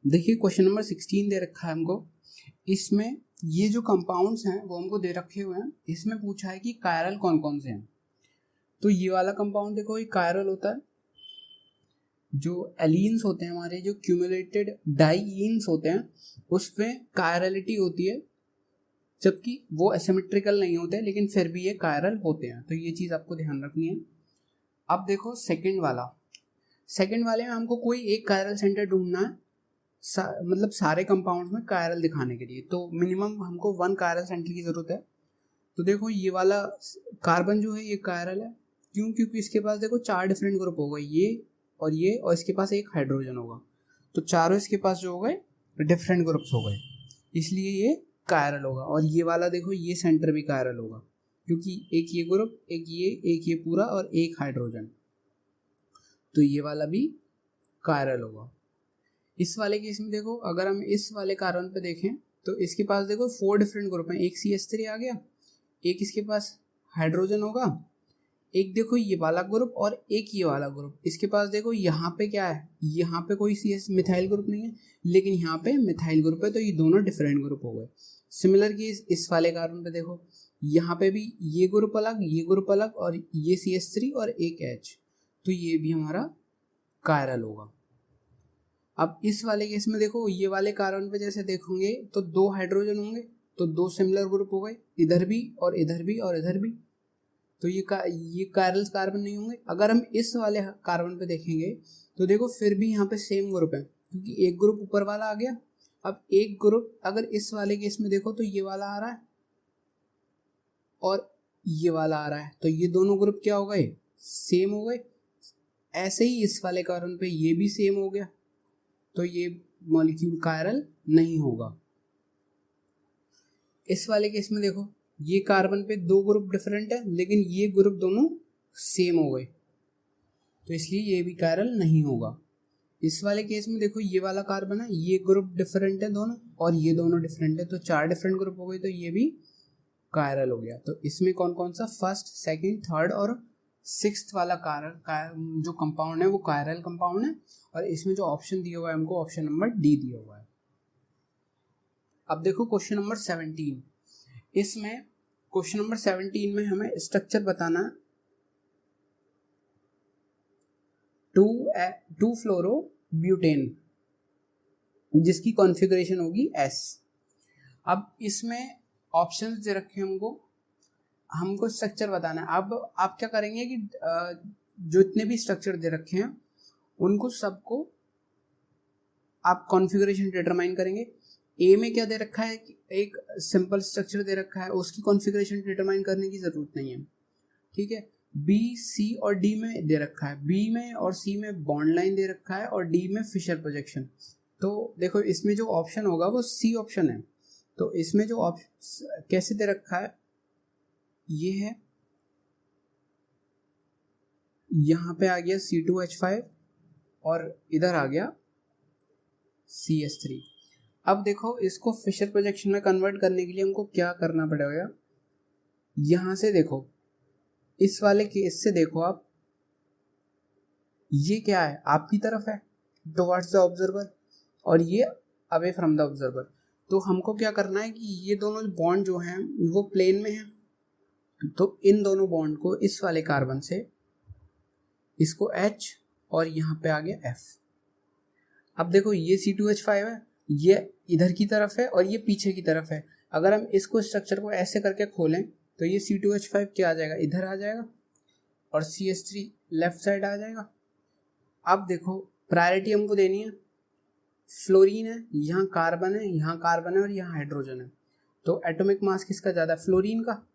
देखिए question number 16 दे रखा है हमको। इसमें ये जो कंपाउंड्स हैं वो हमको दे रखे हुए हैं। इसमें पूछा है कि कायरल कौन कौन से हैं। तो ये वाला कंपाउंड देखो, ये कायरल होता है। जो एलीन्स होते हैं हमारे, जो क्यूमुलेटेड डाईईन्स होते हैं, उसमें कायरलिटी होती है, जबकि वो एसिमेट्रिकल नहीं होते, लेकिन फिर भी ये कायरल होते हैं। तो ये चीज़ आपको ध्यान रखनी है। अब देखो सेकंड वाले में हमको कोई एक कायरल सेंटर ढूंढना है, मतलब सारे कंपाउंड्स में कायरल दिखाने के लिए। तो मिनिमम हमको 1 कायरल सेंटर की जरूरत है। तो देखो ये वाला कार्बन जो है ये कायरल है। क्यों? क्योंकि इसके पास देखो 4 डिफरेंट ग्रुप हो गए, ये और इसके पास एक हाइड्रोजन होगा। तो चारों इसके पास जो हो गए डिफरेंट ग्रुप्स हो गए, इसलिए ये कायरल होगा। और ये वाला देखो, ये सेंटर भी कायरल होगा, क्योंकि एक ये ग्रुप, एक ये पूरा और एक हाइड्रोजन। तो ये वाला भी कायरल होगा। इस वाले केस में देखो, अगर हम इस वाले कार्बन पे देखें तो इसके पास देखो 4 डिफरेंट ग्रुप हैं। एक CH3 आ गया, एक इसके पास हाइड्रोजन होगा, एक देखो ये वाला ग्रुप और एक ये वाला ग्रुप। इसके पास देखो यहाँ पे क्या है, यहाँ पे कोई CS मिथाइल ग्रुप नहीं है, लेकिन यहाँ पे मिथाइल ग्रुप है। तो ये दोनों डिफरेंट ग्रुप हो गए। सिमिलर केस इस वाले कार्बन पे देखो, यहाँ पे भी ये ग्रुप अलग, ये ग्रुप अलग, और ये CH3 और एक H। तो ये भी हमारा कायरल होगा। अब इस वाले केस में देखो, ये वाले कार्बन पे जैसे देखोगे तो 2 हाइड्रोजन होंगे, तो 2 सिमिलर ग्रुप हो गए, इधर भी और इधर भी और इधर भी। तो ये कायरल कार्बन नहीं होंगे। अगर हम इस वाले कार्बन पे देखेंगे तो देखो फिर भी यहाँ पे सेम ग्रुप है, क्योंकि एक ग्रुप ऊपर वाला आ गया। अब एक ग्रुप अगर इस वाले केस में देखो तो ये वाला आ रहा है और ये वाला आ रहा है, तो ये दोनों ग्रुप क्या हो गए, सेम हो गए। ऐसे ही इस वाले कार्बन पे ये भी सेम हो गया, तो ये मॉलिक्यूल कायरल नहीं होगा। इस वाले केस में देखो, ये कार्बन पे 2 ग्रुप डिफरेंट है, लेकिन ये ग्रुप दोनों सेम हो गए, तो इसलिए ये भी कायरल नहीं होगा। इस वाले केस में देखो, ये वाला कार्बन है, ये ग्रुप डिफरेंट है दोनों, और ये दोनों डिफरेंट है, तो 4 डिफरेंट ग्रुप हो गए, तो ये भी कायरल हो गया। तो इसमें कौन कौन सा, फर्स्ट, सेकंड, थर्ड और 6th वाला जो कंपाउंड है वो कायरल कंपाउंड है। और इसमें जो ऑप्शन दिया हुआ है हमको, ऑप्शन नंबर डी दिया हुआ है। अब देखो क्वेश्चन नंबर 17। इसमें क्वेश्चन नंबर 17 में हमें स्ट्रक्चर बताना है 2 फ्लोरो ब्यूटेन, जिसकी कॉन्फ़िगरेशन होगी S। अब इसमें ऑप्शंस दे रखे हैं हमको स्ट्रक्चर बताना है। अब आप क्या करेंगे कि जो इतने भी स्ट्रक्चर दे रखे हैं उनको सबको आप कॉन्फ़िगरेशन डिटरमाइन करेंगे। ए में क्या दे रखा है, एक सिंपल स्ट्रक्चर दे रखा है, उसकी कॉन्फ़िगरेशन डिटरमाइन करने की ज़रूरत नहीं है, ठीक है। बी, सी और डी में दे रखा है, बी में और सी में बॉन्ड लाइन दे रखा है, और डी में फिशर प्रोजेक्शन। तो देखो इसमें जो ऑप्शन होगा वो सी ऑप्शन है। तो इसमें जो ऑप्शन कैसे दे रखा है, ये है, यहाँ पे आ गया C2H5 और इधर आ गया CH3। अब देखो इसको फिशर प्रोजेक्शन में कन्वर्ट करने के लिए हमको क्या करना पड़ेगा। यहाँ से देखो, इस वाले केस से देखो आप, ये क्या है, आपकी तरफ है टुवर्ड्स द ऑब्जर्वर, और ये अवे फ्रॉम द ऑब्जर्वर। तो हमको क्या करना है कि ये दोनों बॉन्ड जो हैं वो प्लेन में हैं, तो इन दोनों बॉन्ड को इस वाले कार्बन से इसको H और यहाँ पे आ गया F। अब देखो ये C2H5 है, ये इधर की तरफ है और ये पीछे की तरफ है। अगर हम इसको स्ट्रक्चर को ऐसे करके खोलें तो ये C2H5 क्या आ जाएगा, इधर आ जाएगा, और CH3 लेफ्ट साइड आ जाएगा। अब देखो प्रायोरिटी हमको देनी है, फ्लोरीन है, यहाँ कार्बन है, यहाँ कार्बन है और यहाँ हाइड्रोजन है, तो एटॉमिक मास किसका ज़्यादा, फ्लोरीन का,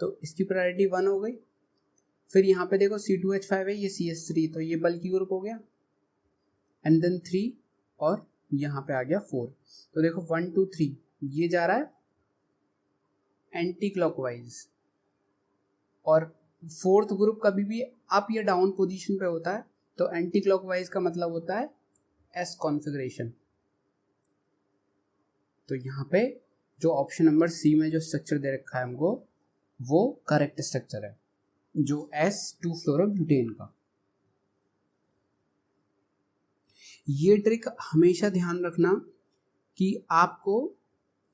तो इसकी प्रायोरिटी 1 हो गई। फिर यहाँ पे देखो C2H5 है, ये CH3, तो ये बल्कि ग्रुप हो गया, एंड देन 3 और यहाँ पे आ गया 4। तो देखो 1 2 3 ये जा रहा है एंटी क्लॉकवाइज, और 4th ग्रुप कभी भी अप या डाउन पोजीशन पे होता है, तो एंटी क्लॉकवाइज का मतलब होता है S कॉन्फ़िगरेशन। तो यहाँ पे जो ऑप्शन नंबर सी में जो स्ट्रक्चर दे रखा है हमको, वो करेक्ट स्ट्रक्चर है, जो S2 फ्लोरोब्यूटेन का। ये ट्रिक हमेशा ध्यान रखना कि आपको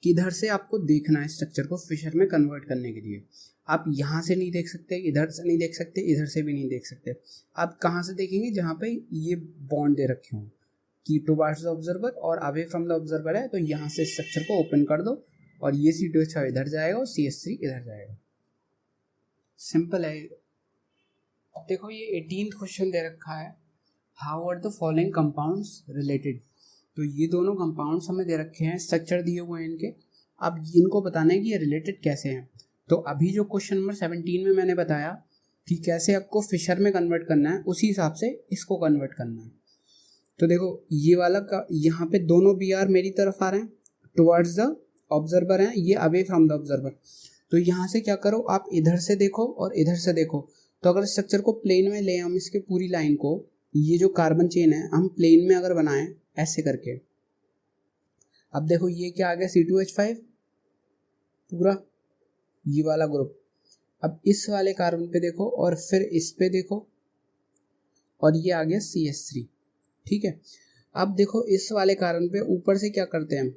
किधर से आपको देखना है स्ट्रक्चर को फिशर में कन्वर्ट करने के लिए। आप यहाँ से नहीं देख सकते, इधर से नहीं देख सकते, इधर से भी नहीं देख सकते। आप कहाँ से देखेंगे? जहाँ पे ये बॉन्ड दे रखे हों कि टुवर्ड्स द ऑब्जर्वर और अवे फ्रॉम द ऑब्जर्वर है, तो यहाँ से स्ट्रक्चर को ओपन कर दो और ये C2H5 इधर जाएगा और CH3 इधर जाएगा। सिंपल है। देखो ये 18th क्वेश्चन दे रखा है, how are the following compounds related. तो ये दोनों कंपाउंड्स हमें दे रखे हैं, स्ट्रक्चर दिए हुए हैं इनके। अब इनको बताना है कि ये रिलेटेड कैसे हैं। तो अभी जो क्वेश्चन नंबर 17 में मैंने बताया कि कैसे आपको फिशर में कन्वर्ट करना है, उसी हिसाब से इसको कन्वर्ट करना है। तो देखो ये वाला का यहाँ पे दोनों BR मेरी तरफ आ रहे हैं, टुवर्ड्स द ऑब्जर्वर हैं, ये अवे फ्रॉम द ऑब्जर्वर। तो यहाँ से क्या करो, आप इधर से देखो और इधर से देखो। तो अगर स्ट्रक्चर को प्लेन में ले, हम इसके पूरी लाइन को, ये जो कार्बन चेन है हम प्लेन में अगर बनाएं ऐसे करके, अब देखो ये क्या आ गया C2H5 पूरा, ये वाला ग्रुप। अब इस वाले कार्बन पे देखो और फिर इस पे देखो और ये आ गया CH3। ठीक है। अब देखो इस वाले कार्बन पे ऊपर से क्या करते हैं हम,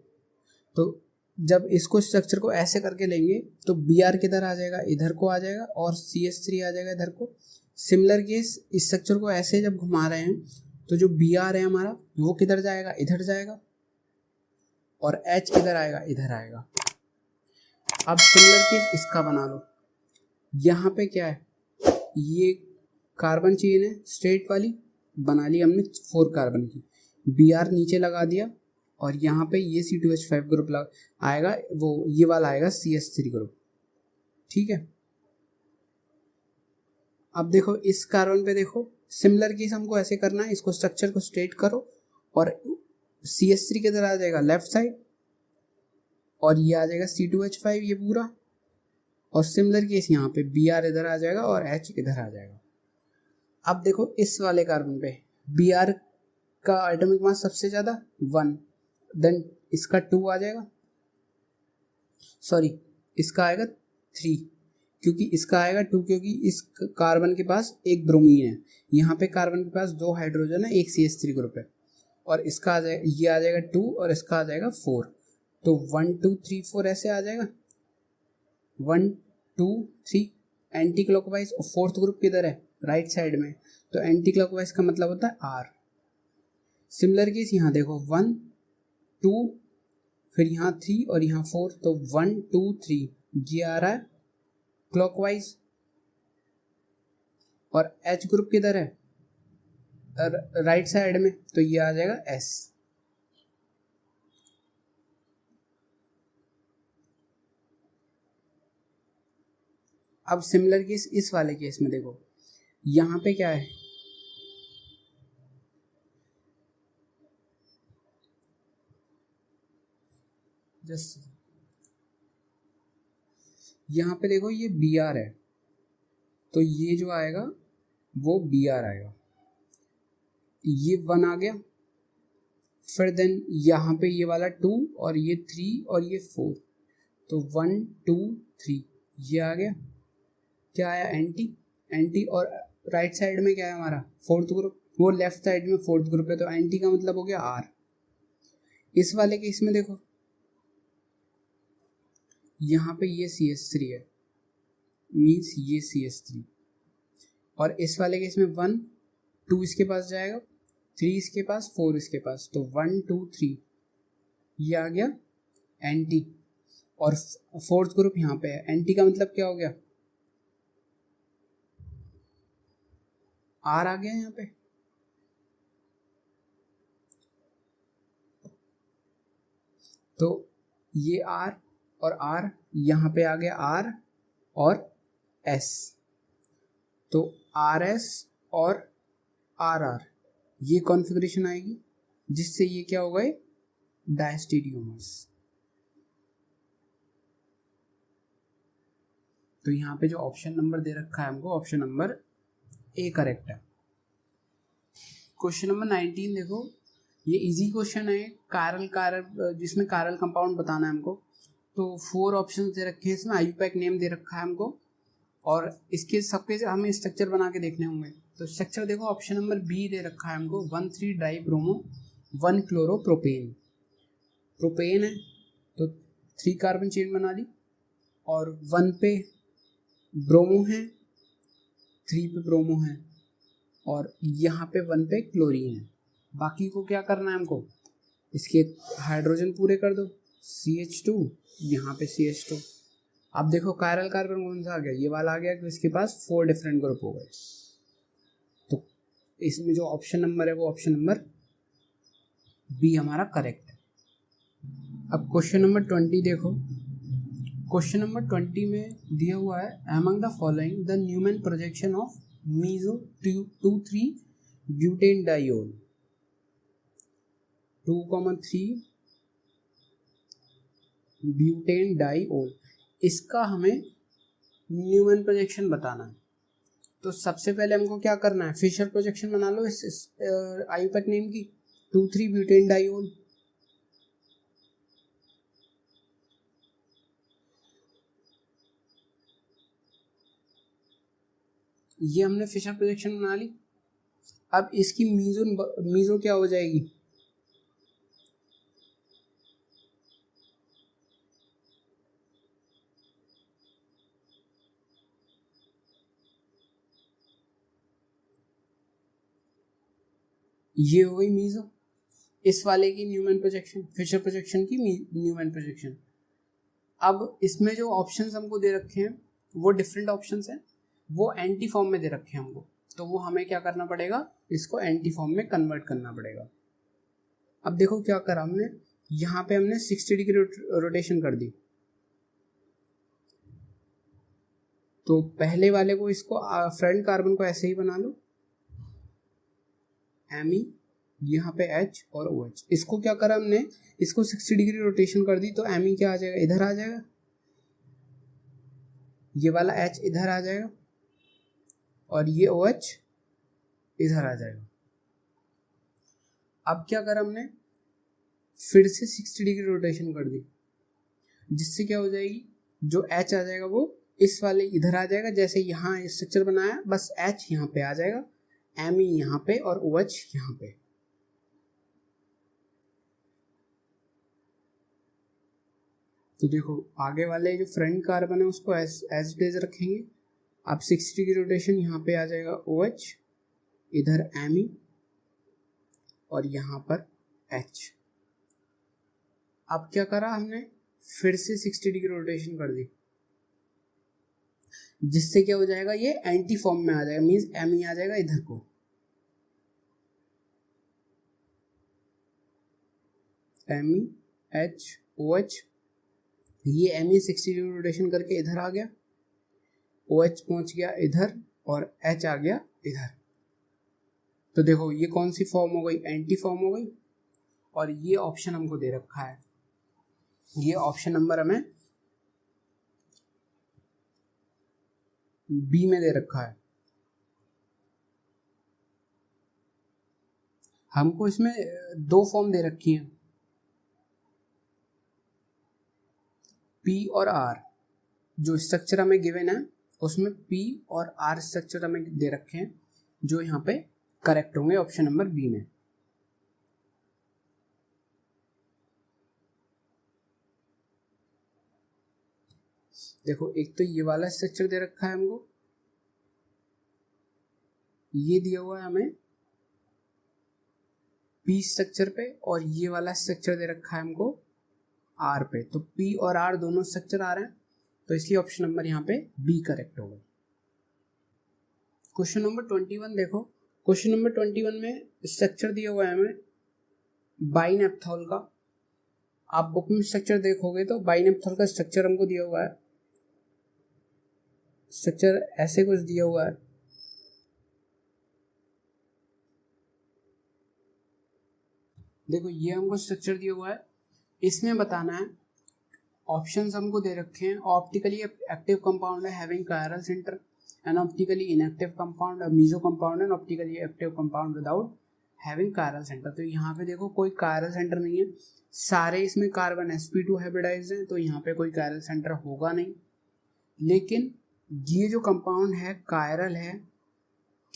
तो जब इसको स्ट्रक्चर को ऐसे करके लेंगे तो BR किधर आ जाएगा, इधर को आ जाएगा और CH3 आ जाएगा इधर को। सिमिलर केस, इस स्ट्रक्चर को ऐसे जब घुमा रहे हैं तो जो BR है हमारा वो किधर जाएगा, इधर जाएगा, और H किधर आएगा, इधर आएगा। अब सिमिलर केस इसका बना लो। यहाँ पे क्या है, ये कार्बन चेन है स्ट्रेट वाली, बना ली हमने 4 कार्बन की, BR नीचे लगा दिया और यहाँ पे ये C2H5 ग्रुप आएगा, वो ये वाला आएगा CH3 ग्रुप। ठीक है। अब देखो इस कार्बन पे देखो, सिमिलर केस हमको ऐसे करना है, इसको स्ट्रक्चर को स्ट्रेट करो और CH3 किधर आ जाएगा, लेफ्ट साइड, और ये आ जाएगा C2H5 ये पूरा, और सिमिलर केस यहाँ पे BR इधर आ जाएगा और H इधर आ जाएगा। अब देखो इस वाले कार्बन पे BR का एटॉमिक मास सबसे ज़्यादा 1, देन इसका 2 आ जाएगा, सॉरी इसका आएगा 3, क्योंकि इसका आएगा 2 क्योंकि इस कार्बन के पास एक ब्रोमीन है, यहाँ पे कार्बन के पास 2 हाइड्रोजन है, एक CH3 ग्रुप है, और इसका आ जाएगा, ये आ जाएगा 2 और इसका आ जाएगा 4। तो 1 2 3 4 ऐसे आ जाएगा, 1 2 3 एंटी क्लॉकवाइज, और 4th ग्रुप किधर है, राइट साइड में, तो एंटी क्लॉकवाइज का मतलब होता है R। सिमिलर केस यहाँ देखो 1 2 फिर यहाँ 3 और यहाँ 4, तो 1 2 3 ये आ रहा है क्लॉकवाइज, और H ग्रुप किधर है, राइट साइड में, तो ये आ जाएगा S। अब सिमिलर केस इस वाले केस में देखो, यहाँ पे क्या है, जस्ट यहाँ पे देखो ये BR है, तो ये जो आएगा वो BR आएगा, ये 1 आ गया, फिर देन यहाँ पे ये वाला 2 और ये 3 और ये 4, तो 1 2 3 ये आ गया, क्या आया, एंटी, और राइट साइड में क्या है हमारा 4th ग्रुप, वो लेफ्ट साइड में 4th ग्रुप है, तो एंटी का मतलब हो गया R। इस वाले केस में देखो यहाँ पे ये CH3 है, मीन्स ये CH3, और इस वाले केस में 1 2 इसके पास जाएगा, 3 इसके पास, 4 इसके पास, तो 1 2 3 ये आ गया एंटी, और 4th ग्रुप यहाँ पे है, एंटी का मतलब क्या हो गया, R आ गया यहाँ पे। तो ये R और R, यहाँ पे आ गया R और S, तो RS और RR ये कॉन्फ़िगरेशन आएगी, जिससे ये क्या होगा, डायस्टेरियोमर्स। तो यहाँ पे जो ऑप्शन नंबर दे रखा है हमको, ऑप्शन नंबर A करेक्ट है। क्वेश्चन नंबर 19 देखो, ये इजी क्वेश्चन है, कारल जिसमें कारल कंपाउंड बताना है हमको। तो 4 ऑप्शन दे रखे हैं इसमें, IUPAC नेम दे रखा है हमको, और इसके सबके हमें स्ट्रक्चर बना के देखने होंगे। तो स्ट्रक्चर देखो ऑप्शन नंबर बी दे रखा है हमको 1,3 die bromo 1 chloro propane. Propane है तो 3 कार्बन चेन बना ली, और 1 पे ब्रोमो है, 3 पे ब्रोमो है, और यहाँ पे 1 पे क्लोरीन है। बाकी को क्या करना है हमको, इसके हाइड्रोजन पूरे कर दो, CH2 यहाँ पे CH2। अब देखो कायरल कार्बन कौन सा आ गया, ये वाला आ गया कि इसके पास 4 डिफरेंट ग्रुप हो गए। तो इसमें जो ऑप्शन नंबर है वो ऑप्शन नंबर बी हमारा करेक्ट है। अब क्वेश्चन नंबर 20 देखो। क्वेश्चन नंबर 20 में दिया हुआ है among the following the Newman projection of meso 2,3 butane diol 2,3 butane diol, इसका हमें न्यूमैन प्रोजेक्शन बताना है। तो सबसे पहले हमको क्या करना है, फिशर प्रोजेक्शन बना लो इस आयुपैक नेम की 2,3 ब्यूटेन डाइओल। ये हमने फिशर प्रोजेक्शन बना ली। अब इसकी मीजो क्या हो जाएगी, ये हो गई मीजो। इस वाले की न्यूमैन प्रोजेक्शन, फिशर प्रोजेक्शन की न्यूमैन प्रोजेक्शन। अब इसमें जो ऑप्शंस हमको दे रखे हैं वो डिफरेंट ऑप्शंस हैं, वो एंटी फॉर्म में दे रखे हैं हमको, तो वो हमें क्या करना पड़ेगा, इसको एंटी फॉर्म में कन्वर्ट करना पड़ेगा। अब देखो क्या करा हमने, यहाँ पे हमने 60 डिग्री रोटेशन कर दी। तो पहले वाले को, इसको फ्रंट कार्बन को ऐसे ही बना लो, Me, यहाँ पे H और OH। इसको क्या करा हमने, इसको 60 डिग्री रोटेशन कर दी, तो Me क्या आ जाएगा, इधर आ जाएगा, ये वाला H इधर आ जाएगा, और ये OH इधर आ जाएगा। अब क्या करा हमने, फिर से 60 डिग्री रोटेशन कर दी, जिससे क्या हो जाएगी, जो H आ जाएगा वो इस वाले इधर आ जाएगा, जैसे यहाँ स्ट्रक्चर बनाया बस H यहाँ पे आ जाएगा, Me यहाँ पे और OH यहाँ पे। तो देखो आगे वाले जो फ्रंट कार्बन है उसको एज इट इज रखेंगे। अब 60 डिग्री रोटेशन, यहाँ पे आ जाएगा OH, इधर Me और यहाँ पर H। अब क्या करा हमने, फिर से 60 डिग्री रोटेशन कर दी, जिससे क्या हो जाएगा, ये एंटी फॉर्म में आ जाएगा, मींस Me आ जाएगा इधर को, Me H OH, ये Me 60 डिग्री रोटेशन करके इधर आ गया, OH पहुंच गया इधर और H आ गया इधर। तो देखो ये कौन सी फॉर्म हो गई, एंटी फॉर्म हो गई। और ये ऑप्शन हमको दे रखा है, ये ऑप्शन नंबर हमें बी में दे रखा है। हमको इसमें 2 फॉर्म दे रखी हैं, P और R। जो स्ट्रक्चर हमें गिवन है उसमें P और R स्ट्रक्चर हमें दे रखे हैं, जो यहाँ पे करेक्ट होंगे ऑप्शन नंबर बी में। देखो एक तो ये वाला स्ट्रक्चर दे रखा है हमको, ये दिया हुआ है हमें P स्ट्रक्चर पे, और ये वाला स्ट्रक्चर दे रखा है हमको R पे। तो P और R दोनों स्ट्रक्चर आ रहे हैं, तो इसलिए ऑप्शन नंबर यहाँ पे बी करेक्ट होगा। क्वेश्चन नंबर 21 देखो। क्वेश्चन नंबर 21 में स्ट्रक्चर दिया हुआ है हमें बाइनेप्थॉल का। आप बुक में स्ट्रक्चर देखोगे तो बाइनेप्थॉल का स्ट्रक्चर हमको दिया हुआ है, स्ट्रक्चर ऐसे कुछ दिया हुआ है। देखो ये हमको स्ट्रक्चर दिया हुआ है, इसमें बताना है, ऑप्शंस हमको दे रखे हैं, ऑप्टिकली एक्टिव कंपाउंड है having chiral centre, an optically inactive compound, meso compound and optically active compound without having chiral centre. तो यहाँ पे देखो कोई कायरल सेंटर नहीं है, सारे इसमें कार्बन sp2 हाइब्रिडाइज्ड हैं, तो यहाँ पे कोई कायरल सेंटर होगा नहीं। लेकिन ये जो कंपाउंड है कायरल है,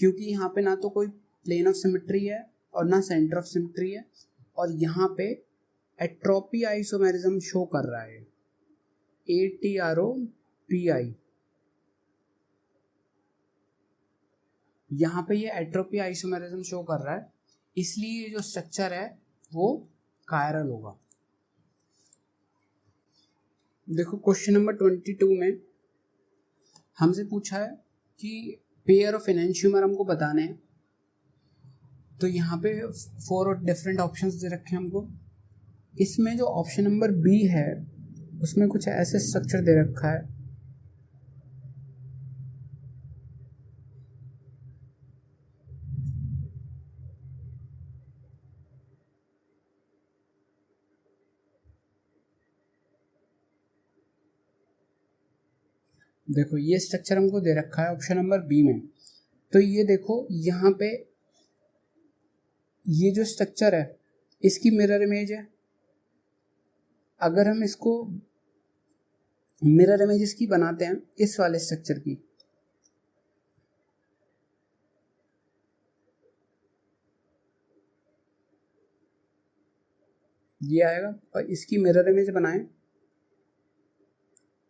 क्योंकि यहाँ पे ना तो कोई प्लेन ऑफ सिमेट्री है और ना सेंटर ऑफ सिमेट्री है, और यहाँ पे एट्रोपी आइसोमेरिज्म शो कर रहा है, ATROPI। यहाँ पे ये एट्रोपी आइसोमेरिज्म शो कर रहा है, इसलिए जो स्ट्रक्चर है वो कायरल होगा। देखो क्वेश्चन नंबर 22 में हमसे पूछा है कि पेयर ऑफ एनेंशियोमर हमको बताने हैं। तो यहाँ पे 4 डिफरेंट ऑप्शंस दे रखे हैं हमको। इसमें जो ऑप्शन नंबर बी है उसमें कुछ ऐसे स्ट्रक्चर दे रखा है, देखो ये स्ट्रक्चर हमको दे रखा है ऑप्शन नंबर बी में। तो ये देखो यहाँ पे ये जो स्ट्रक्चर है इसकी मिरर इमेज है। अगर हम इसको मिरर इमेज इसकी बनाते हैं इस वाले स्ट्रक्चर की, ये आएगा, और इसकी मिरर इमेज बनाएं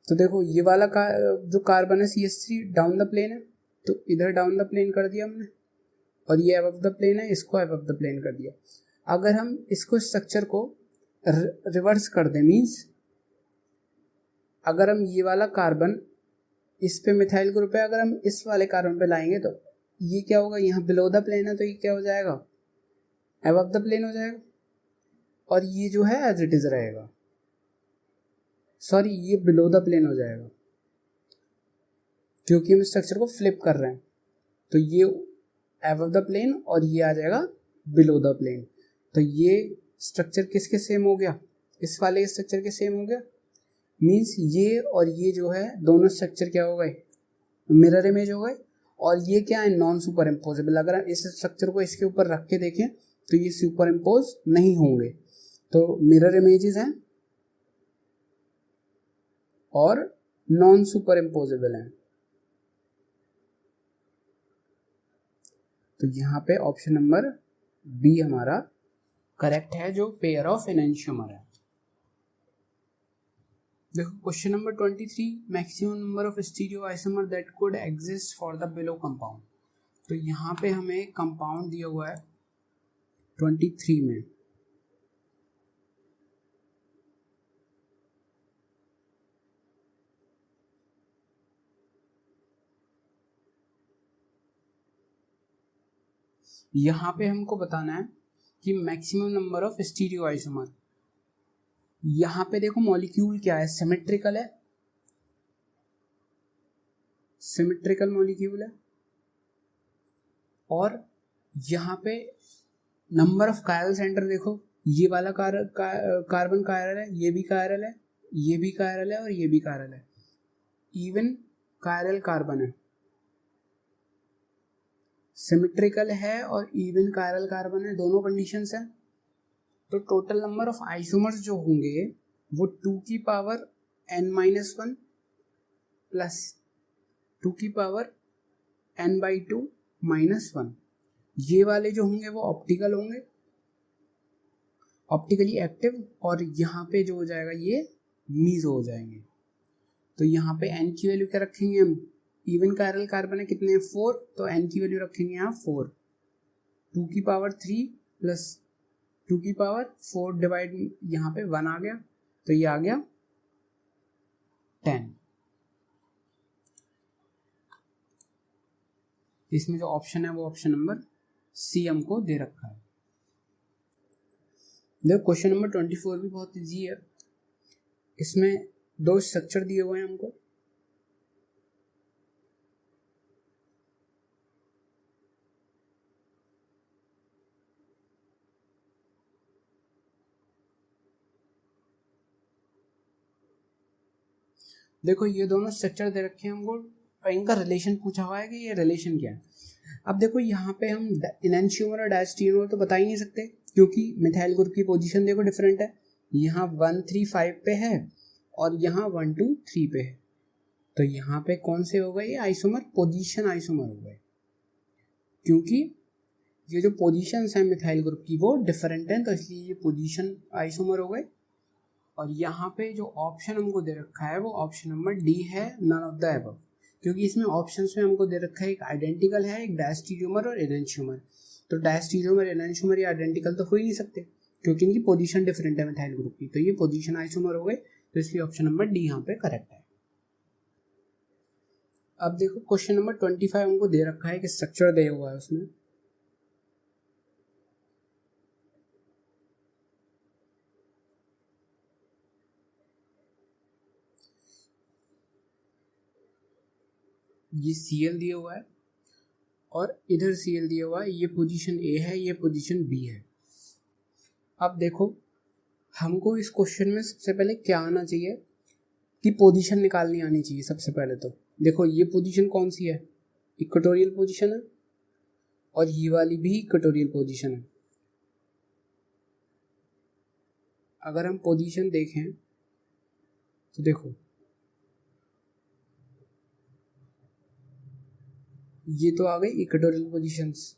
तो देखो ये वाला जो कार्बन है CH3 डाउन द प्लेन है, तो इधर डाउन द प्लेन कर दिया हमने, और ये अबव द प्लेन है, इसको अबव द प्लेन कर दिया। अगर हम इसको स्ट्रक्चर को रिवर्स कर दें, मीन्स अगर हम ये वाला कार्बन इस पे मिथाइल ग्रुप है, अगर हम इस वाले कार्बन पे लाएंगे तो ये क्या होगा, यहाँ बिलो द प्लेन है तो ये क्या हो जाएगा, अबव द प्लेन हो जाएगा, और ये जो है एज इट इज रहेगा, सॉरी ये बिलो द प्लेन हो जाएगा क्योंकि हम स्ट्रक्चर को फ्लिप कर रहे हैं। तो ये अबव द प्लेन और ये आ जाएगा बिलो द प्लेन। तो ये स्ट्रक्चर किसके सेम हो गया, इस वाले स्ट्रक्चर के सेम हो गया। मीन्स ये और ये जो है दोनों स्ट्रक्चर क्या हो गए, मिरर इमेज हो गए। और ये क्या है, नॉन सुपर इम्पोजेबल। अगर हम इस स्ट्रक्चर को इसके ऊपर रख के देखें तो ये सुपर इम्पोज नहीं होंगे, तो मिरर इमेजेस हैं और नॉन सुपर इम्पोजेबल हैं। तो यहाँ पे ऑप्शन नंबर बी हमारा करेक्ट है, जो पेयर ऑफ एनेंशियोमर है। देखो question number 23, maximum number of stereo isomer that could exist for the below compound. तो यहाँ पे हमें कंपाउंड दिया हुआ है 23 में, यहाँ पे हमको बताना है कि maximum number of stereo isomer. यहाँ पे देखो मॉलिक्यूल क्या है, सिमेट्रिकल है, सिमेट्रिकल मॉलिक्यूल है, और यहाँ पे नंबर ऑफ कायरल सेंटर देखो, ये वाला कार्बन कायरल है, ये भी कायरल है, ये भी कायरल है, और ये भी कायरल है, इवन कायरल कार्बन है, सिमेट्रिकल है और इवन कायरल कार्बन है, दोनों कंडीशंस हैं। तो टोटल नंबर ऑफ आइसोमर्स जो होंगे वो 2 की पावर n-1 प्लस 2 की पावर n/2 -1। ये वाले जो होंगे वो ऑप्टिकल होंगे, ऑप्टिकली एक्टिव, और यहाँ पे जो हो जाएगा ये मीजो हो जाएंगे। तो यहाँ पे n की वैल्यू क्या रखेंगे हम, इवन कायरल कार्बन है कितने हैं 4, तो n की वैल्यू रखेंगे यहाँ 4, 2 की पावर 3 प्लस 2 की पावर 4 डिवाइड यहाँ पे 1 आ गया, तो ये आ गया 10। इसमें जो ऑप्शन है वो ऑप्शन नंबर सी हमको दे रखा है। देखो क्वेश्चन नंबर 24 भी बहुत इजी है। इसमें 2 स्ट्रक्चर दिए हुए हैं हमको, देखो ये दोनों स्ट्रक्चर दे रखे हैं हमको, और इनका रिलेशन पूछा हुआ है कि ये रिलेशन क्या है। अब देखो यहाँ पे हम एनेंशियोमर और डायस्टीरियोमर तो बता ही नहीं सकते, क्योंकि मिथाइल ग्रुप की पोजीशन देखो डिफरेंट है, यहाँ 1 3 5 पे है और यहाँ 1 2 3 पे है। तो यहाँ पे कौन से हो गए, ये आइसोमर पोजीशन आइसोमर हो गए। क्योंकि ये जो पोजीशंस हैं मिथाइल ग्रुप की वो डिफरेंट हैं, तो इसलिए ये पोजीशन आइसोमर हो गए। और यहाँ पे जो ऑप्शन हमको दे रखा है वो ऑप्शन नंबर डी है, नन ऑफ द अबव, क्योंकि इसमें ऑप्शंस में हमको दे रखा है एक आइडेंटिकल है, एक डायस्टीरियोमर और एनेंशियोमर। तो डायस्टीरियोमर, एनेंशियोमर ये आइडेंटिकल तो हो ही नहीं सकते क्योंकि इनकी पोजीशन डिफरेंट है मिथाइल ग्रुप की, तो ये पोजीशन आइसोमर हो गए, तो इसलिए ऑप्शन नंबर डी यहाँ पे करेक्ट है। अब देखो क्वेश्चन नंबर 25 हमको दे रखा है कि स्ट्रक्चर दिया हुआ है उसमें। ये Cl दिया हुआ है और इधर Cl दिया हुआ है, ये पोजीशन A है, ये पोजीशन B है। अब देखो हमको इस क्वेश्चन में सबसे पहले क्या आना चाहिए कि पोजीशन निकालनी आनी चाहिए। सबसे पहले तो देखो ये पोजीशन कौन सी है, इक्वेटोरियल पोजीशन है, और ये वाली भी इक्वेटोरियल पोजीशन है। अगर हम पोजीशन देखें तो देखो ये तो आ गई इक्वेटोरियल पोजीशंस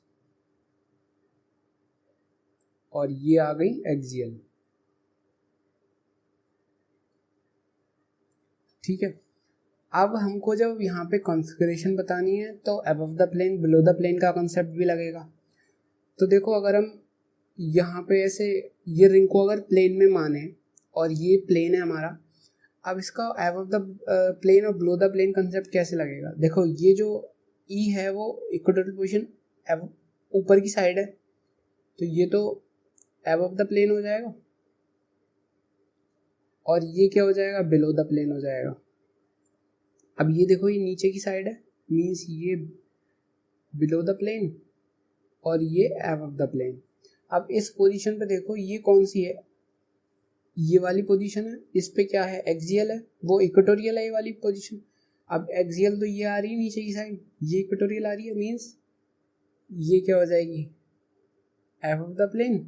और ये आ गई एक्सियल। ठीक है, अब हमको जब यहाँ पे कॉन्फ़िगरेशन बतानी है तो above the plane below the plane का कंसेप्ट भी लगेगा। तो देखो अगर हम यहाँ पे ऐसे ये रिंग को अगर प्लेन में माने और ये प्लेन है हमारा, अब इसका अबव द प्लेन और बिलो द प्लेन कंसेप्ट कैसे लगेगा। देखो ये जो ई है वो इक्वेटोरियल पोजीशन ऊपर की साइड है, तो ये तो अबव द प्लेन हो जाएगा, और ये क्या हो जाएगा, बिलो द प्लेन हो जाएगा। अब ये देखो ये नीचे की साइड है, मीन्स ये बिलो द प्लेन और ये अबव द प्लेन। अब इस पोजीशन पे देखो ये कौन सी है, ये वाली पोजीशन है, इस पे क्या है, एक्सियल है, वो इक्वेटोरियल है ये वाली पोजीशन। अब एक्सियल तो ये आ रही है नीचे की साइड, ये इक्वेटोरियल आ रही है, मीन्स ये क्या हो जाएगी, अबव द प्लेन।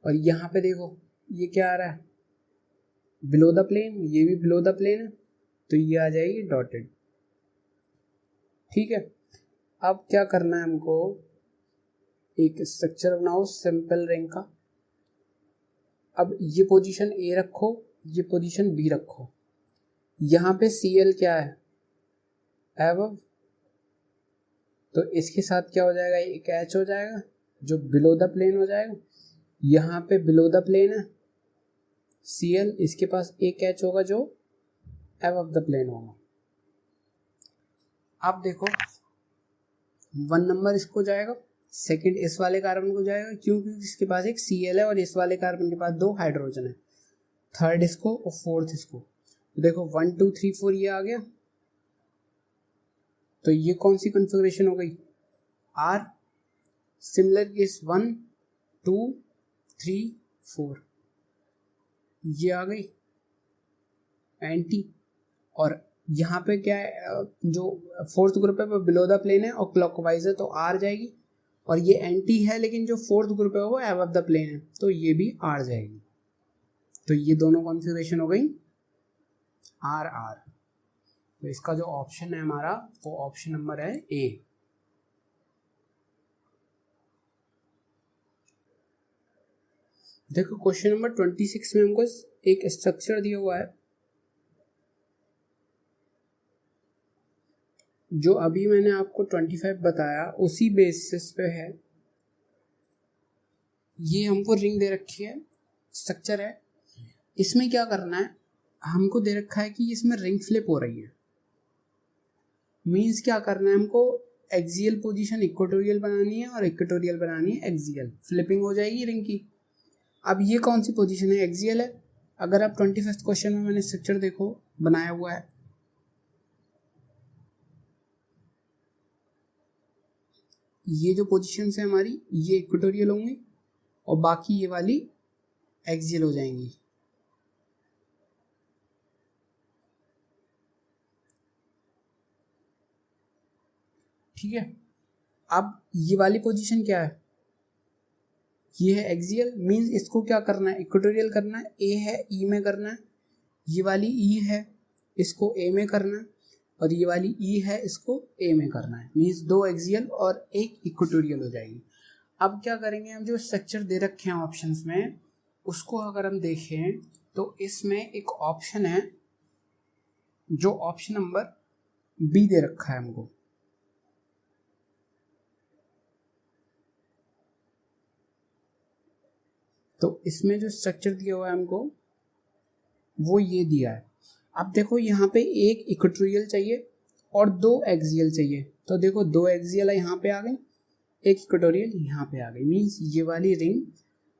और यहाँ पे देखो ये क्या आ रहा है, बिलो द प्लेन, ये भी बिलो द प्लेन है, तो ये आ जाएगी डॉटेड। ठीक है, अब क्या करना है हमको, एक स्ट्रक्चर बनाओ सिंपल रिंग का। अब ये पोजीशन ए रखो, ये पोजीशन बी रखो, यहाँ पे Cl क्या है, अबव, तो इसके साथ क्या हो जाएगा, एक H हो जाएगा जो बिलो द प्लेन हो जाएगा। यहाँ पे बिलो द प्लेन है Cl, इसके पास एक H होगा जो अबव द प्लेन होगा। अब देखो 1 नंबर इसको जाएगा, सेकंड इस वाले कार्बन को जाएगा, क्योंकि इसके पास एक Cl है और इस वाले कार्बन के पास 2 हाइड्रोजन है, थर्ड इसको और फोर्थ इसको। तो देखो 1 2 3 4 ये आ गया, तो ये कौन सी कॉन्फ़िगरेशन हो गई, R। सिमिलर केस 1 2 3 4 ये आ गई एंटी। और यहाँ पे क्या है, जो फोर्थ ग्रुप है वो बिलो द प्लेन है और क्लॉकवाइज है, तो आर जाएगी, और ये एंटी है लेकिन जो फोर्थ ग्रुप है वो अबव द प्लेन है, तो ये भी आर जाएगी। तो ये दोनों कॉन्फ़िगरेशन हो गई आर आर। तो इसका जो ऑप्शन है हमारा वो ऑप्शन नंबर है ए। देखो क्वेश्चन नंबर 26 में हमको एक स्ट्रक्चर दिया हुआ है, जो अभी मैंने आपको 25 बताया उसी बेसिस पे है। ये हमको रिंग दे रखी है, स्ट्रक्चर है, इसमें क्या करना है, हमको दे रखा है कि इसमें रिंग फ्लिप हो रही है। मीन्स क्या करना है, हमको एक्सियल पोजीशन इक्वेटोरियल बनानी है और इक्वेटोरियल बनानी है एक्सियल, फ्लिपिंग हो जाएगी रिंग की। अब ये कौन सी पोजीशन है, एक्सियल है। अगर आप 25th क्वेश्चन में मैंने स्ट्रक्चर देखो बनाया हुआ है, ये जो पोजीशंस है हमारी ये इक्वेटोरियल होंगी और बाकी ये वाली एक्सियल हो जाएंगी। ठीक है, अब ये वाली पोजीशन क्या है, ये है एक्सियल, मींस इसको क्या करना है, इक्वेटोरियल करना है, ए है ई में करना है, ये वाली ई है इसको ए में करना है, और ये वाली ई है, इसको ए में करना है, मीन्स 2 एक्सियल और 1 इक्वेटोरियल हो जाएगी। अब क्या करेंगे, हम जो स्ट्रक्चर दे रखे हैं ऑप्शंस में, उसको अगर हम देखें तो इसमें एक ऑप्शन है जो ऑप्शन नंबर बी दे रखा है हमको। तो इसमें जो स्ट्रक्चर दिया हुआ है हमको वो ये दिया है। अब देखो यहाँ पे 1 इक्वेटोरियल चाहिए और 2 एक्सियल चाहिए। तो देखो 2 एक्सियल यहाँ पे आ गई, 1 इक्वेटोरियल यहाँ पे आ गई, मीन्स ये वाली रिंग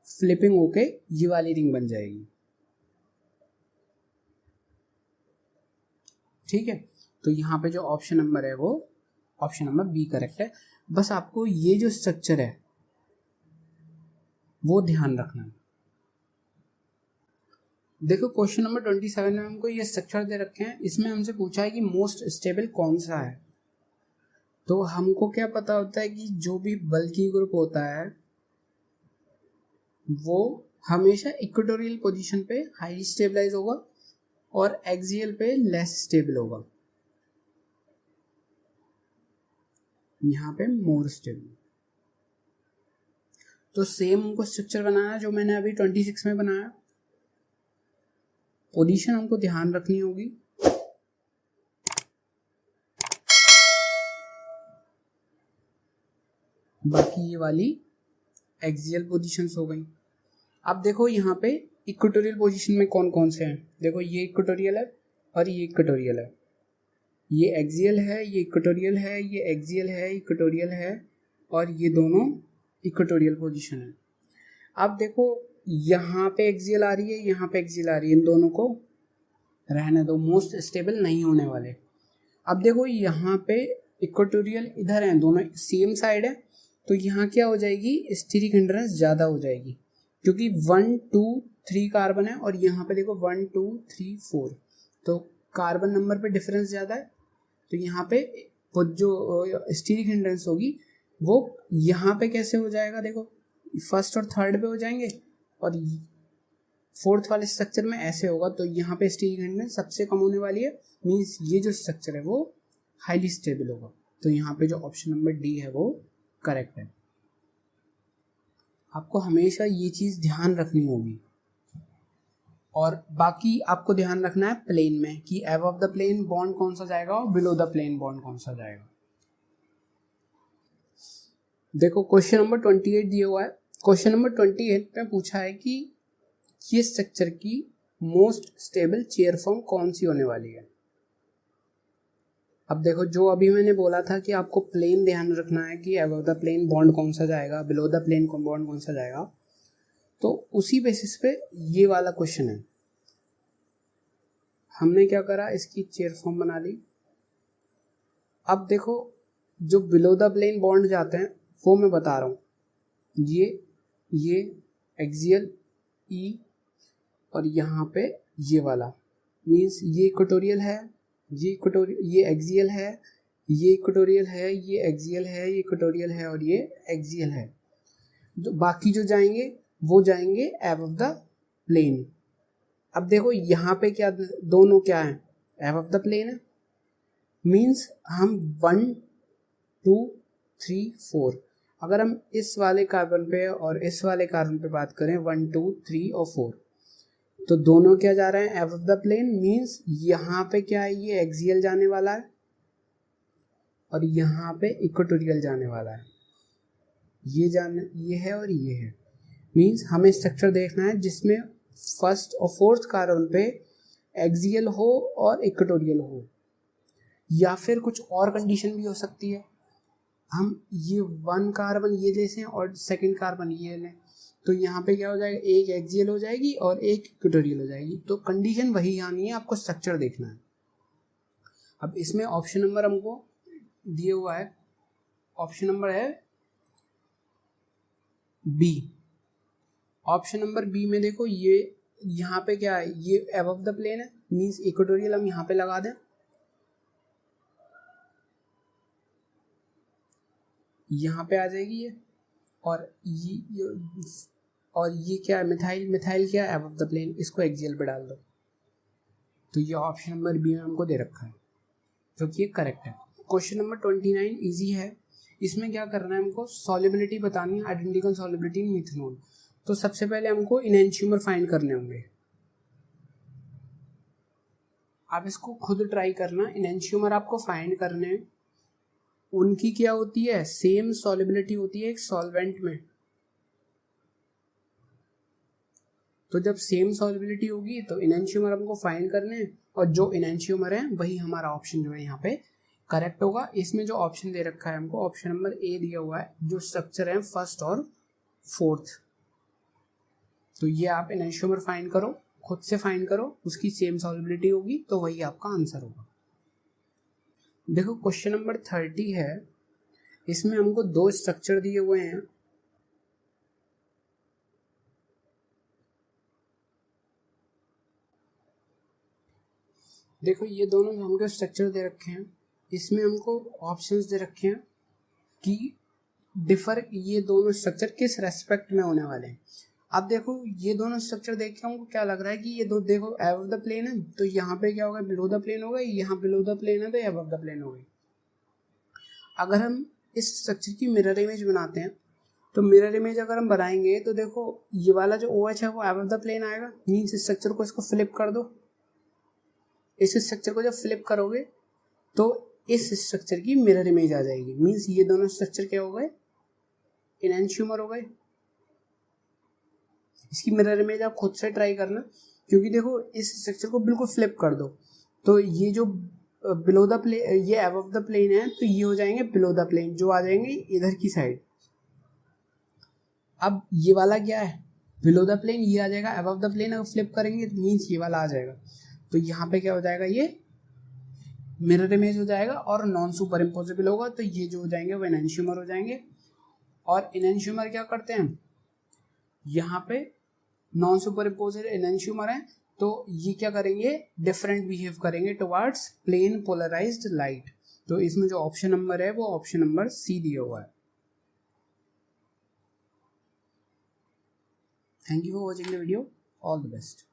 फ्लिपिंग होके ये वाली रिंग बन जाएगी। ठीक है, तो यहाँ पे जो ऑप्शन नंबर है वो ऑप्शन नंबर बी करेक्ट है। बस आपको ये जो स्ट्रक्चर है वो ध्यान रखना है। देखो क्वेश्चन नंबर 27 में हमको ये स्ट्रक्चर दे रखे हैं, इसमें हमसे पूछा है कि मोस्ट स्टेबल कौन सा है। तो हमको क्या पता होता है कि जो भी बल्की ग्रुप होता है वो हमेशा इक्वेटोरियल पोजीशन पे हाईली स्टेबलाइज होगा और एक्सियल पे लेस स्टेबल होगा, यहाँ पे मोर स्टेबल। तो सेम हमको स्ट्रक्चर बनाना जो मैंने अभी 26 में बनाया। पोजीशन हमको ध्यान रखनी होगी। बाकी ये वाली एक्सियल पोजीशंस हो गई। अब देखो यहाँ पे इक्वेटोरियल पोजीशन में कौन कौन से हैं। देखो ये इक्वेटोरियल है और ये इक्वेटोरियल है, ये एक्सियल है, ये इक्वेटोरियल है, ये एक्सियल है, इक्वेटोरियल है, और ये दोनों इक्वेटोरियल पोजीशन है। अब देखो यहाँ पे एक्सियल आ रही है, यहाँ पे एक्सियल आ रही है, इन दोनों को रहने दो, मोस्ट स्टेबल नहीं होने वाले। अब देखो यहाँ पे इक्वेटोरियल इधर है, दोनों सेम साइड है, तो यहाँ क्या हो जाएगी, स्टीरिक हिंड्रेंस ज़्यादा हो जाएगी क्योंकि 1 2 3 कार्बन है और यहाँ पे देखो 1 2 3 4, तो कार्बन नंबर पे डिफरेंस ज़्यादा है। तो यहाँ पे जो स्टीरिक हिंड्रेंस होगी वो यहाँ पे कैसे हो जाएगा, देखो फर्स्ट और थर्ड पे हो जाएंगे और फोर्थ वाले स्ट्रक्चर में ऐसे होगा। तो यहाँ पे स्टीरिक हिंड्रेंस सबसे कम होने वाली है, मीन्स ये जो स्ट्रक्चर है वो हाईली स्टेबल होगा। तो यहाँ पे जो ऑप्शन नंबर डी है वो करेक्ट है। आपको हमेशा ये चीज़ ध्यान रखनी होगी। और बाकी आपको ध्यान रखना है प्लेन में कि अबव द प्लेन बॉन्ड कौन सा जाएगा और बिलो द प्लेन बॉन्ड कौन सा जाएगा। देखो क्वेश्चन नंबर 28 दिया हुआ है। क्वेश्चन नंबर 28 में पूछा है कि ये स्ट्रक्चर की मोस्ट स्टेबल चेयर फॉर्म कौन सी होने वाली है। अब देखो जो अभी मैंने बोला था कि आपको प्लेन ध्यान रखना है कि अबव द प्लेन बॉन्ड कौन सा जाएगा, बिलो द प्लेन बॉन्ड कौन सा जाएगा, तो उसी बेसिस पे ये वाला क्वेश्चन है। हमने क्या करा, इसकी चेयर फॉर्म बना ली। अब देखो जो बिलो द प्लेन बॉन्ड जाते हैं वो मैं बता रहा हूँ, ये एक्सियल ई और यहाँ पे ये वाला, मीन्स ये इक्वेटोरियल है, ये एक्सियल है, ये इक्वेटोरियल है, ये एक्सियल है, ये इक्वेटोरियल है और ये एक्सियल है। जो बाकी जो जाएंगे वो जाएंगे अबव द प्लेन। अब देखो यहाँ पे क्या दोनों क्या है, अबव द प्लेन है, मीन्स हम 1 2 3 4, अगर हम इस वाले कार्बन पे और इस वाले कार्बन पे बात करें 1 2 3 और 4, तो दोनों क्या जा रहे हैं अबव द प्लेन, मीन्स यहाँ पे क्या है, ये एक्सियल जाने वाला है और यहाँ पे इक्वेटोरियल जाने वाला है। ये है और ये है, मीन्स हमें स्ट्रक्चर देखना है जिसमें फर्स्ट और फोर्थ कार्बन पे एक्सियल हो और इक्वेटोरियल हो, या फिर कुछ और कंडीशन भी हो सकती है। हम ये 1 कार्बन ये लें और सेकंड कार्बन ये लें, तो यहाँ पे क्या हो जाएगा, एक एक्सियल हो जाएगी और एक इक्वेटोरियल हो जाएगी। तो कंडीशन वही आनी है, आपको स्ट्रक्चर देखना है। अब इसमें ऑप्शन नंबर हमको दिया हुआ है, ऑप्शन नंबर है बी। ऑप्शन नंबर बी में देखो ये यहाँ पे क्या है, ये अबव द प्लेन है, मीन्स इक्वेटोरियल हम यहाँ पे लगा दें, यहाँ पे आ जाएगी ये, और ये क्या है, मिथाइल क्या है अबव द प्लेन, इसको एक्सियल पे डाल दो। तो ये ऑप्शन नंबर बी में हमको दे रखा है। जो कि ये करेक्ट है। क्वेश्चन नंबर 29 इजी है। इसमें क्या करना है, हमको सॉल्युबिलिटी बतानी है, आइडेंटिकल सॉल्युबिलिटी इन मिथनॉल। तो सबसे पहले हमको इनएंशियोमर फाइंड करने होंगे। आप इसको खुद ट्राई करना। इनएंशियोमर आपको फाइंड करने हैं। उनकी क्या होती है, सेम सॉल्युबिलिटी होती है एक सॉल्वेंट में। तो जब सेम सॉल्युबिलिटी होगी तो इनएंशियोमर हमको फाइंड करने हैं, और जो इनएंशियोमर है वही हमारा ऑप्शन जो है यहाँ पे करेक्ट होगा। इसमें जो ऑप्शन दे रखा है हमको, ऑप्शन नंबर ए दिया हुआ है, जो स्ट्रक्चर है फर्स्ट और फोर्थ। तो ये आप इनएंशियोमर फाइंड करो, खुद से फाइंड करो, उसकी सेम सॉल्युबिलिटी होगी तो वही आपका आंसर होगा। देखो क्वेश्चन नंबर 30 है। इसमें हमको दो स्ट्रक्चर दिए हुए हैं। देखो ये दोनों हमको स्ट्रक्चर दे रखे हैं, इसमें हमको ऑप्शंस दे रखे हैं कि डिफर ये दोनों स्ट्रक्चर किस रेस्पेक्ट में होने वाले हैं। अब देखो ये दोनों स्ट्रक्चर देख के हमको क्या लग रहा है कि ये दो देखो अबव द प्लेन है, तो यहाँ पे क्या होगा, बिलो द प्लेन होगा। यहाँ बिलो द प्लेन है तो अबव द प्लेन होगी। अगर हम इस स्ट्रक्चर की मिरर इमेज बनाते हैं, तो मिरर इमेज अगर हम बनाएंगे तो देखो ये वाला जो OH है वो अबव द प्लेन आएगा। मीन्स इस स्ट्रक्चर को इसको फ्लिप कर दो। इस स्ट्रक्चर को जब फ्लिप करोगे तो इस स्ट्रक्चर की मिरर इमेज आ जाएगी। मीन्स ये दोनों स्ट्रक्चर क्या हो गए, इनएंशियोमर हो गए। इसकी मिरर इमेज आप खुद से ट्राई करना, क्योंकि देखो इस स्ट्रक्चर को बिल्कुल फ्लिप कर दो तो ये जो बिलो द प्लेन, ये अबव द प्लेन है तो ये हो जाएंगे बिलो द प्लेन, जो आ जाएंगे इधर की साइड। अब ये वाला क्या है, बिलो द प्लेन, ये आ जाएगा अबव द प्लेन। अगर फ्लिप करेंगे तो मीन्स ये वाला आ जाएगा। तो यहाँ पे क्या हो जाएगा, ये मिरर इमेज हो जाएगा और नॉन सुपर इम्पोसिबल होगा। तो ये जो हो जाएंगे वो इनएंशियोमर हो जाएंगे। और इनएंशियोमर क्या करते हैं, यहाँ पे नॉन सुपर इम्पोजिट इनएंशियोमर है तो ये क्या करेंगे, डिफरेंट बिहेव करेंगे टुवर्ड्स प्लेन पोलराइज्ड लाइट। तो इसमें जो ऑप्शन नंबर है वो ऑप्शन नंबर सी दिया हुआ है। Thank you for watching the video, all the best.